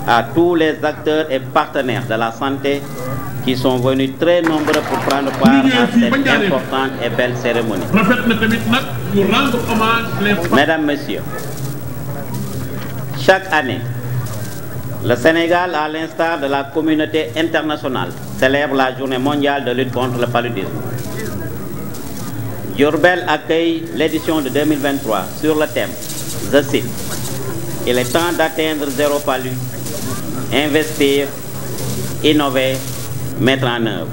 À tous les acteurs et partenaires de la santé qui sont venus très nombreux pour prendre part à cette importante et belle cérémonie. Mesdames, Messieurs, chaque année, le Sénégal, à l'instar de la communauté internationale, célèbre la journée mondiale de lutte contre le paludisme. Diourbel accueille l'édition de 2023 sur le thème, je cite, « Il est temps d'atteindre zéro palu, investir, innover, mettre en œuvre ».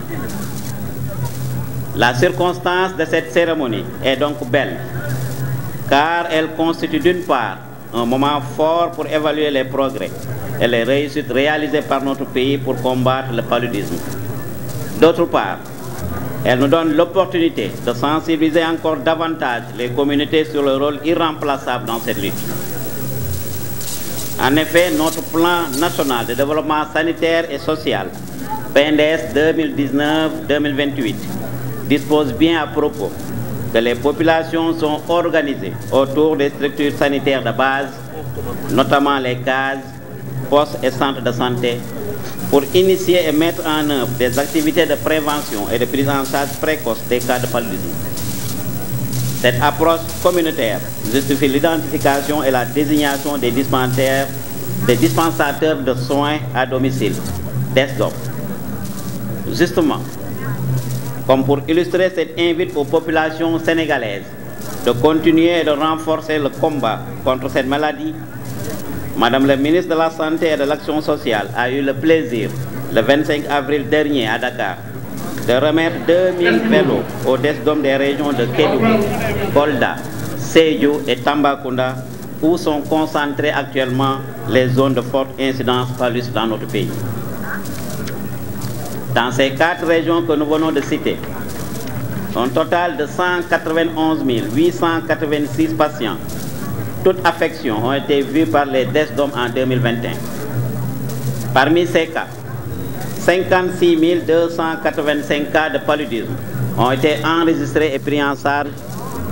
La circonstance de cette cérémonie est donc belle, car elle constitue d'une part un moment fort pour évaluer les progrès et les réussites réalisées par notre pays pour combattre le paludisme. D'autre part, elle nous donne l'opportunité de sensibiliser encore davantage les communautés sur le rôle irremplaçable dans cette lutte. En effet, notre plan national de développement sanitaire et social, PNDS 2019-2028, dispose bien à propos que les populations sont organisées autour des structures sanitaires de base, notamment les cases, postes et centres de santé, pour initier et mettre en œuvre des activités de prévention et de prise en charge précoce des cas de paludisme. Cette approche communautaire justifie l'identification et la désignation des dispensateurs de soins à domicile, DSDOM. Justement, comme pour illustrer cette invite aux populations sénégalaises de continuer et de renforcer le combat contre cette maladie, Madame la ministre de la Santé et de l'Action sociale a eu le plaisir, le 25 avril dernier à Dakar, de remettre 2000 vélos aux DSDOM des régions de Kédougou, Kolda, Sédhiou et Tambacounda, où sont concentrées actuellement les zones de forte incidence paludisme dans notre pays. Dans ces 4 régions que nous venons de citer, un total de 191 886 patients, toutes affections, ont été vues par les DSDOM en 2021. Parmi ces cas, 56 285 cas de paludisme ont été enregistrés et pris en charge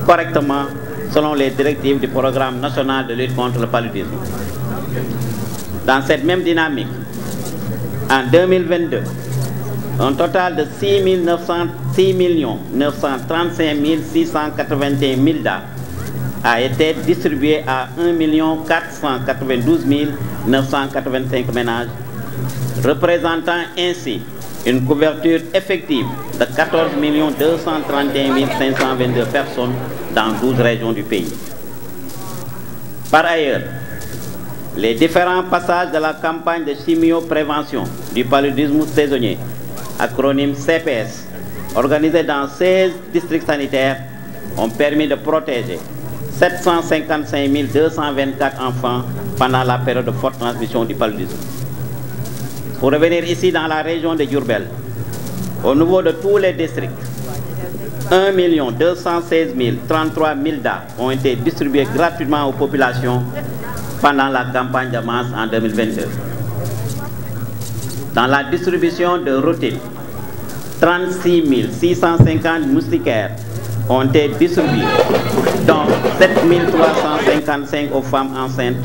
correctement selon les directives du programme national de lutte contre le paludisme. Dans cette même dynamique, en 2022, un total de 6 935 681 000 DA a été distribué à 1 492 985 ménages, représentant ainsi une couverture effective de 14 231 522 personnes dans 12 régions du pays. Par ailleurs, les différents passages de la campagne de chimioprévention du paludisme saisonnier, acronyme CPS, organisée dans 16 districts sanitaires, ont permis de protéger 755 224 enfants pendant la période de forte transmission du paludisme. Pour revenir ici dans la région de Diourbel, au niveau de tous les districts, 1 216 033 000 DA ont été distribués gratuitement aux populations pendant la campagne de masse en 2022. Dans la distribution de routine, 36 650 moustiquaires ont été distribués, dont 7 355 aux femmes enceintes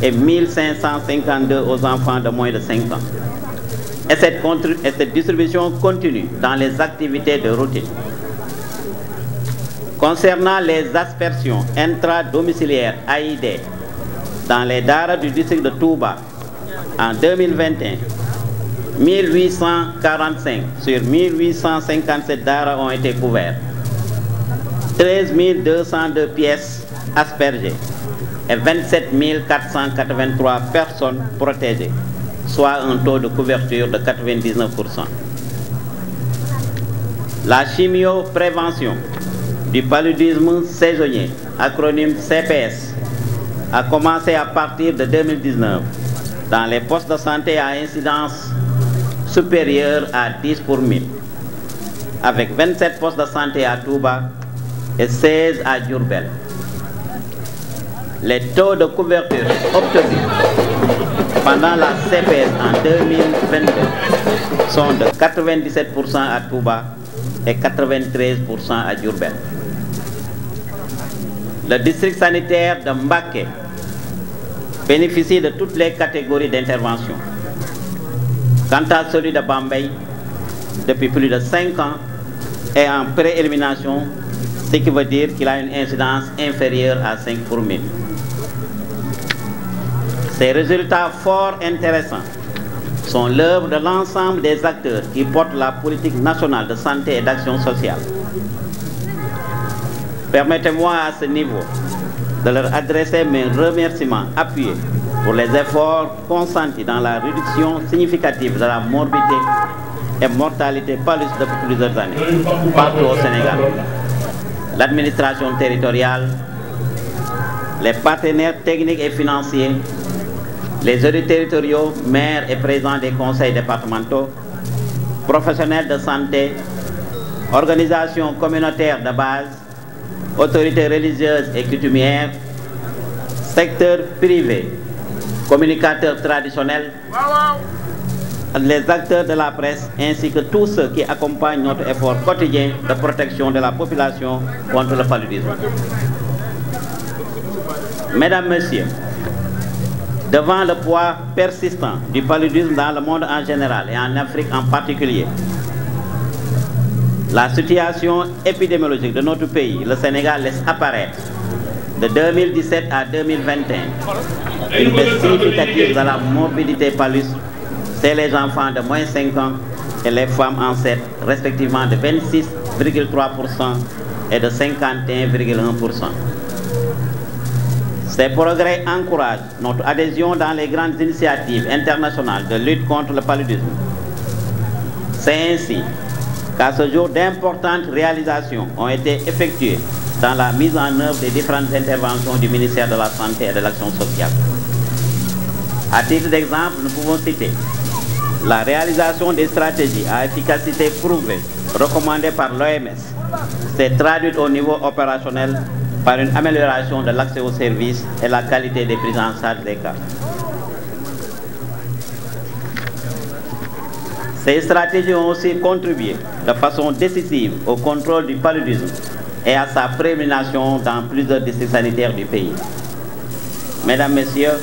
et 1 552 aux enfants de moins de 5 ans. Et cette distribution continue dans les activités de routine. Concernant les aspersions intradomiciliaires AID dans les daras du district de Touba, en 2021, 1845 sur 1857 daras ont été couverts, 13 202 pièces aspergées et 27 483 personnes protégées, soit un taux de couverture de 99%. La chimioprévention du paludisme saisonnier, acronyme CPS, a commencé à partir de 2019 dans les postes de santé à incidence supérieure à 10 pour 1000, avec 27 postes de santé à Touba et 16 à Diourbel. Les taux de couverture obtenus pendant la CPS en 2022 sont de 97% à Touba et 93% à Diourbel. Le district sanitaire de Mbacké bénéficie de toutes les catégories d'intervention. Quant à celui de Bambey, depuis plus de 5 ans, est en pré-élimination, ce qui veut dire qu'il a une incidence inférieure à 5 pour 1000. Ces résultats fort intéressants sont l'œuvre de l'ensemble des acteurs qui portent la politique nationale de santé et d'action sociale. Permettez-moi à ce niveau de leur adresser mes remerciements appuyés pour les efforts consentis dans la réduction significative de la morbidité et mortalité paludisme depuis plusieurs années partout au Sénégal. L'administration territoriale, les partenaires techniques et financiers, les élus territoriaux, maires et présidents des conseils départementaux, professionnels de santé, organisations communautaires de base, autorités religieuses et coutumières, secteur privé, communicateurs traditionnels, les acteurs de la presse ainsi que tous ceux qui accompagnent notre effort quotidien de protection de la population contre le paludisme. Mesdames, Messieurs, devant le poids persistant du paludisme dans le monde en général et en Afrique en particulier, la situation épidémiologique de notre pays, le Sénégal, laisse apparaître de 2017 à 2021 une baisse significative de la morbidité paludisme chez les enfants de moins de 5 ans et les femmes enceintes, respectivement de 26,3% et de 51,1%. Ces progrès encouragent notre adhésion dans les grandes initiatives internationales de lutte contre le paludisme. C'est ainsi qu'à ce jour, d'importantes réalisations ont été effectuées dans la mise en œuvre des différentes interventions du ministère de la Santé et de l'Action sociale. À titre d'exemple, nous pouvons citer la réalisation des stratégies à efficacité prouvée recommandées par l'OMS, s'est traduite au niveau opérationnel par une amélioration de l'accès aux services et la qualité des prises en charge des cas. Ces stratégies ont aussi contribué de façon décisive au contrôle du paludisme et à sa prévention dans plusieurs districts sanitaires du pays. Mesdames, Messieurs,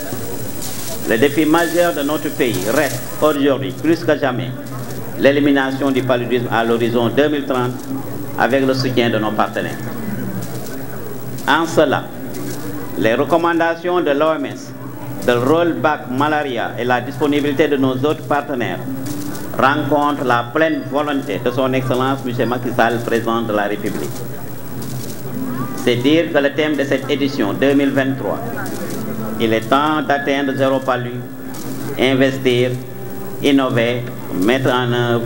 le défi majeur de notre pays reste aujourd'hui, plus que jamais, l'élimination du paludisme à l'horizon 2030 avec le soutien de nos partenaires. En cela, les recommandations de l'OMS, de rollback malaria et la disponibilité de nos autres partenaires rencontrent la pleine volonté de son Excellence M. Macky Sall, président de la République. C'est dire que le thème de cette édition 2023, il est temps d'atteindre zéro palu, investir, innover, mettre en œuvre,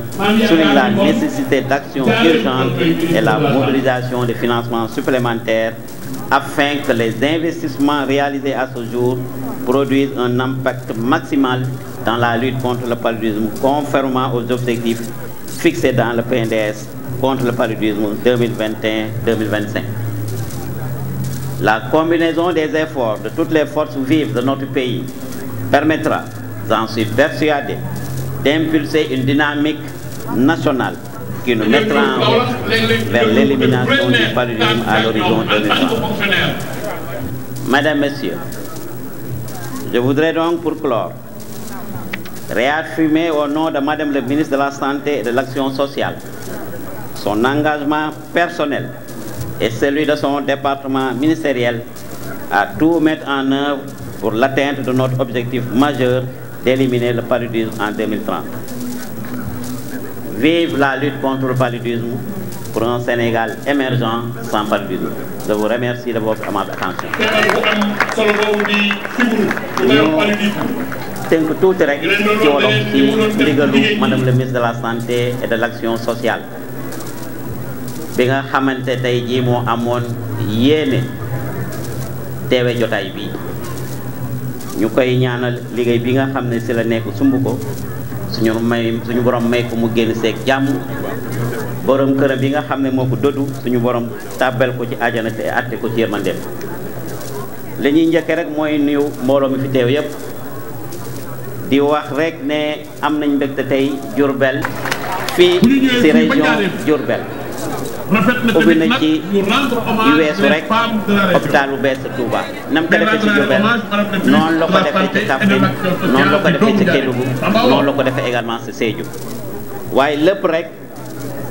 souligne la nécessité d'actions urgentes et la mobilisation de financements supplémentaires afin que les investissements réalisés à ce jour produisent un impact maximal dans la lutte contre le paludisme, conformément aux objectifs fixés dans le PNDS contre le paludisme 2021-2025. La combinaison des efforts de toutes les forces vives de notre pays permettra, j'en suis persuadé, d'impulser une dynamique nationale qui nous mettra en route vers l'élimination du paludisme à l'horizon 2030. Mesdames, Messieurs, je voudrais donc pour clore réaffirmer au nom de Madame le ministre de la Santé et de l'Action sociale son engagement personnel et celui de son département ministériel à tout mettre en œuvre pour l'atteinte de notre objectif majeur d'éliminer le paludisme en 2030. Vive la lutte contre le paludisme pour un Sénégal émergent sans paludisme. Je vous remercie de votre amable attention. tënk tuuti rek ci wolof ci ndigalu Madame le ministre de la Santé et de l'Action sociale bi nga xamante tey jii moo amoon yéene teewe jotaay bi ñu koy ñaanal liggéey bi nga xam ne si la nekk sumb ko suñu borom may ko mu génn seeg jàmm borom këram bi nga xam ne moo ko doddu suñu borom tàbbal ko ci àjjana te àtte ko ci yërmandeem li ñuy njëkke rek mooy nuyu mbooloo mi fi teew yépp di wax rek ne am nañ mbégte tey Diourbel fii ci région Diourbel ubbi na ci yu weesu rek hôpital bu bees Touba nam ko defee ci Diourbel noonu la ko defee ci Kaffrine noonu la ko defee ci Kédougou noonu la ko defee également ci Sédhiou waaye lépp rek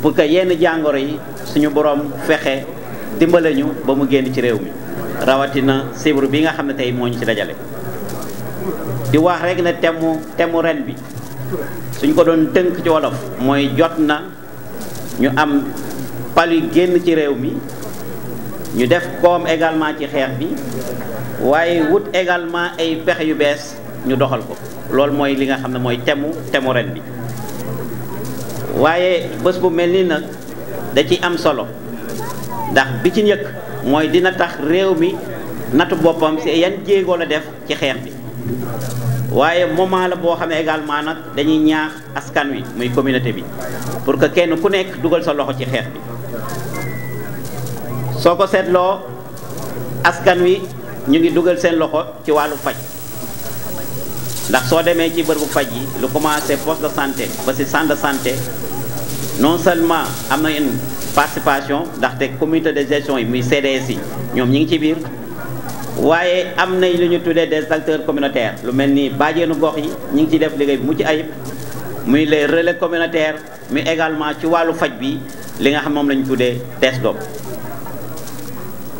pour que yenn jàngoro yi suñu borom fexe dimbale ñu ba mu génn ci réew mi rawatina sibru bi nga xam ne tey moo ñu ci dajale. di wax rek ne temu ren bi suñ ko doon tënk ci wolof mooy jot na ñu am palu génn ci réew mi ñu def koom également ci xeex bi waaye wut également ay pexe yu bees ñu doxal ko loolu mooy li nga xam ne mooy temu ren bi. waaye bés bu mel ni nag da ci am solo ndax bi ci njëkk mooy dina tax réew mi nattu boppam ci yan jéego la def ci xeex bi waaye moment la boo xam ne également nag dañuy ñaax askan wi muy communauté bi pour que kenn ku nekk dugal sa loxo ci xeex bi. soo ko seetloo askan wi ñu ngi dugal seen loxo ci wàllu faj ndax soo demee ci bërëbu faj yi lu commencé poste de santé ba ci centre de santé non seulement am na une participation ndaxte comité de gestion yi muy CDS yi ñoom ñi ngi ci biir waaye am nañ lu ñu tuddee des acteurs communautaires lu mel ni bàjjeenu gox yi ñi ngi ciy def liggéey bu mucc ayib muy les relais communautaires mais également ci wàllu faj bi li nga xam moom la ñu tuddee test doom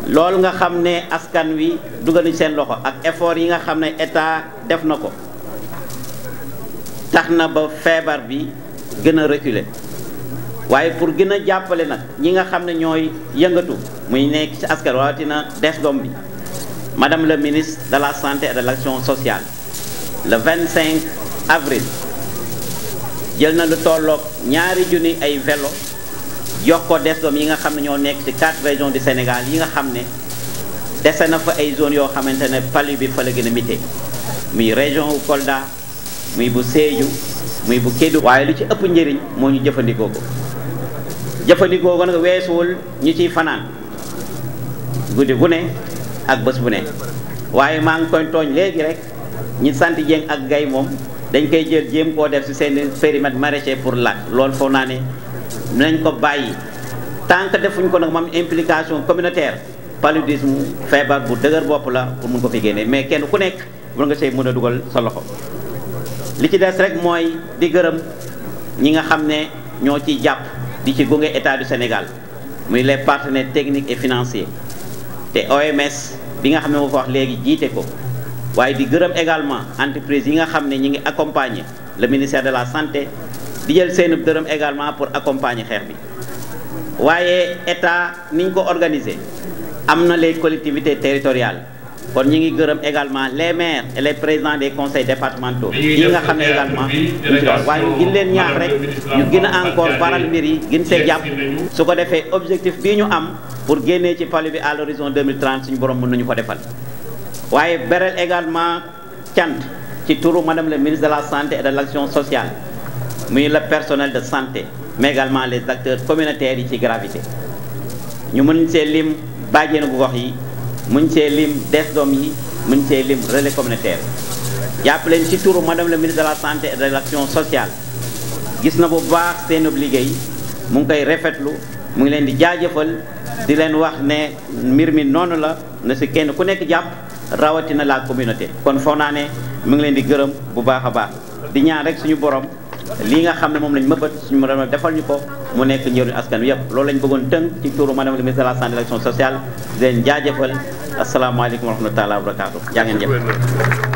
loolu nga xam ne askan wi dugal nañ seen loxo ak effort yi nga xam ne état def na ko tax na ba feebar bi gën a reculer waaye pour gën a jàppale nag ñi nga xam ne ñooy yëngatu muy nekk ci askan rawatina des doom bi madame le ministre de la santé et de l'action sociale le 25 avril jël na lu tolloog 2 junni ay vélo jox ko des doom yi nga xam ne ñoo nekk ci 4 régions du Sénégal yi nga xam ne dese na fa ay zones yoo xamante ne palu bi fa la gën a mité muy région wu Kolda muy bu Sédhiou muy bu Kédougou waaye lu ci ëpp njëriñ moo ñu jëfandikoo ko nag weesuwul ñu ciy fanaan guddi bu ne ak bés bu ne waaye maa ngi koy tooñ léegi rek ñi sant Dieng ak Gaye moom dañ koy jël jéem koo def ci seen périmètre maraîcher pour lakk loolu foog naa ne nañ ko bàyyi tant que defuñ ko nag moom implication communautaire paludisme feebar bu dëgër bopp la pour mun ko fi génne mais kenn ku nekk war nga say mën a dugal sa loxo. li ci des rek mooy di gërëm ñi nga xam ne ñoo ciy jàpp di ci gunge état du Sénégal muy les partenaires techniques et financiers te OMS bi nga xam ne moo ko wax léegi jiite ko waaye di gërëm également entreprise yi nga xam ne ñi ngi accompagner le ministère de la santé di jël seen dërëm également pour accompagner xeex bi waaye état niñ ko organiser am na les collectivités territoriales kon ñi ngi gërëm également les maires et les présidents des conseils départementaux yi nga xam ne également ñu ci doon waaye ñu gën leen ñaax rek ñu gën a encore baral mbir yi gën see jàpp su ko defee objectif bii ñu am pour génnee ci palu bi à l'horizon 2030 suñu borom mën nañu ko defal waaye beral également cant ci turu madame le ministre de la santé et de l'action sociale muy le personnel de santé mais également les acteurs communautaires yi ci gravité ñu mën see lim bàjjeenu bu gox yi muñ see lim des doom yi muñ see lim relais communautaire jàpp leen ci turu madame le ministre de la santé et de l'action sociale gis na bu baax seen liggéey mu ngi koy rafetlu mu ngi leen di jaajëfal di leen wax ne mbir mi noonu la na si kenn ku nekk jàpp rawatina la communauté kon foog naa ne mu ngi leen di gërëm bu baax a baax di ñaan rek suñu borom lii nga xam ne moom lañ mëbët suñu borom defal ñu ko mu nekk njëriñu askan wi yëpp loolu lañ bëggoon tënk ci turu madame le ministre de la santé et de l'action sociale di leen jaajëfal asalaamaaleykum wa rahmatullahi wa barakatuh jaa ngeen jëf